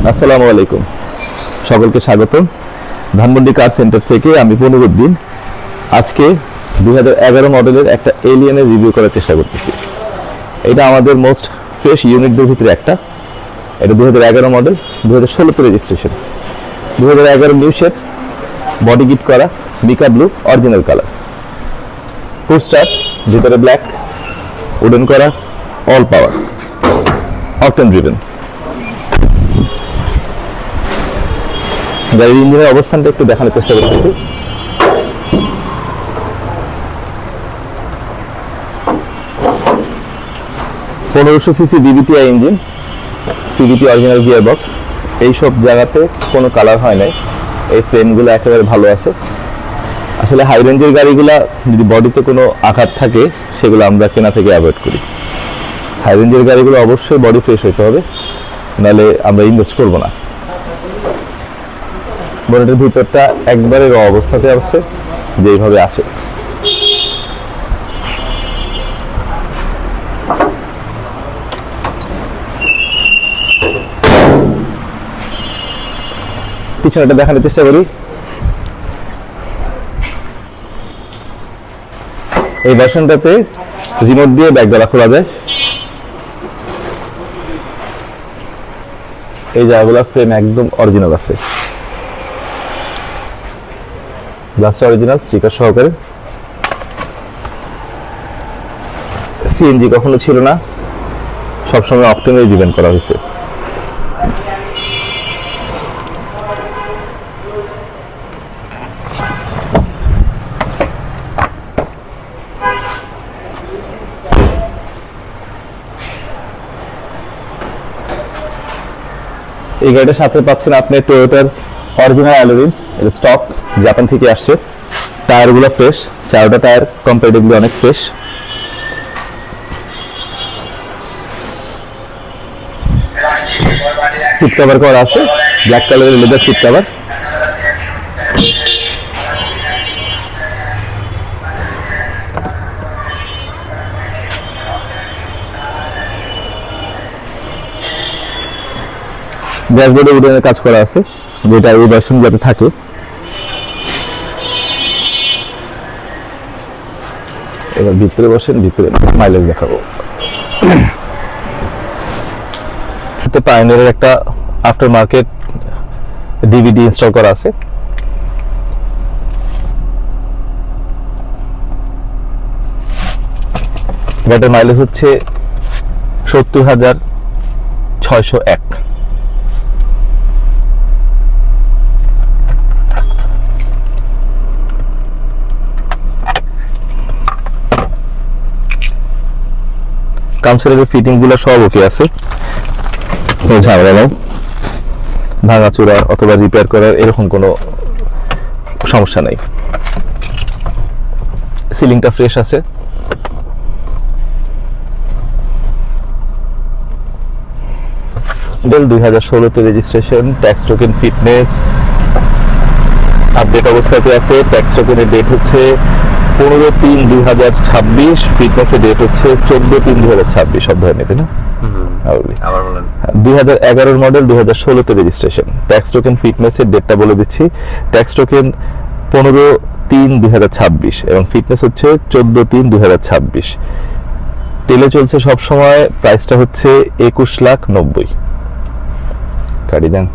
আসসালামু আলাইকুম, সকলকে স্বাগতম। ধানমন্ডি কার সেন্টার থেকে আমি পনিরউদ্দিন। আজকে 2011 মডেলের একটা এলিয়নের রিভিউ করার চেষ্টা করতেছি। এটা আমাদের মোস্ট ফ্রেশ ইউনিটদের ভিতরে একটা। এটা 2011 model, 2016 registration. 2011 new shape, body kit করা, মিকা blue original colour, full start, ভিতরে ব্ল্যাক, উডেন করা, অল পাওয়ার, অকটেন ড্রিভেন। গাড়ির ইঞ্জিনের অবস্থানটা একটু দেখানোর চেষ্টা করতেছি। পনেরোশো CC বিবিটিআই engine, CBT original gear box. এইসব জায়গাতে কোনো কালার হয় নাই। এই ফ্রেমগুলো একেবারে ভালো আছে। আসলে হাই রেঞ্জের গাড়িগুলা যদি বডিতে কোনো আঘাত থাকে সেগুলো আমরা কেনা থেকে অ্যাভয়েড করি। হাই রেঞ্জের গাড়িগুলো অবশ্যই বডি ফ্রেশ হতে হবে, নাহলে আমরা ইনভেস্ট করবো না। বনেটের ভিতরটা একবারে র অবস্থাতে আছে, যেইভাবে আছে। পিছনেটা দেখানোর চেষ্টা করি। এই ভার্সনটাতে রিমোট দিয়ে ব্যাগ ডালা খোলা যায়। এই জায়গাগুলো ফ্রেম একদম অরিজিনাল আছে, গ্লাসটা অরিজিনাল, স্টিকার সহকারে। সিএনজি কখনো ছিল না, সবসময় অকটেনের ডিভেন করা হয়েছে। এই গাড়িটার সাথে পাচ্ছেন আপনি টয়োটার অরিজিনাল অ্যালয় রিমস, এটা স্টক, জাপান থেকে আসছে। টায়ারগুলো ফ্রেশ, চারটা টায়ার কম্পারেটিভলি অনেক ফ্রেশ। সিট কভার করা আছে, ব্ল্যাক কালারের লেদার সিট কভার। ড্যাশবোর্ডে উডেনের কাজ করা আছে, যেটা এই ভার্সনগুলোতে থাকে। এবার ভিতরে বসেন, ভিতরে মাইলেজ দেখাবো। পায়োনিয়ারের একটা আফটার মার্কেট ডিভিডি ইনস্টল করা আছে। গাড়িটার মাইলেজ হচ্ছে 70,601। কাউন্সিলের ফিটিং গুলো সব ওকে আছে, কোনো ঝামেলা নেই। ভাঙাচোরা অথবা রিপেয়ার করার এরকম কোনো সমস্যা নেই। সিলিংটা ফ্রেশ আছে। ডেল 2016 registration, tax token fitness update অবস্থাতে আছে। ট্যাক্স টোকেনের ডেট হচ্ছে 15/3/2026, ফিটনেসের ডেট হচ্ছে 14/3/2026। সব ধরে নেবে না? 2011 মডেল, 2016 রেজিস্ট্রেশন। ট্যাক্স টোকেন ফিটনেসের ডেটটা বলে দিচ্ছি। ট্যাক্স টোকেন 15/3/2026 এবং ফিটনেস হচ্ছে 14/3/2026। টেলে চলছে সব সময়। প্রাইসটা হচ্ছে 21,90,000। গাড়ি দেন।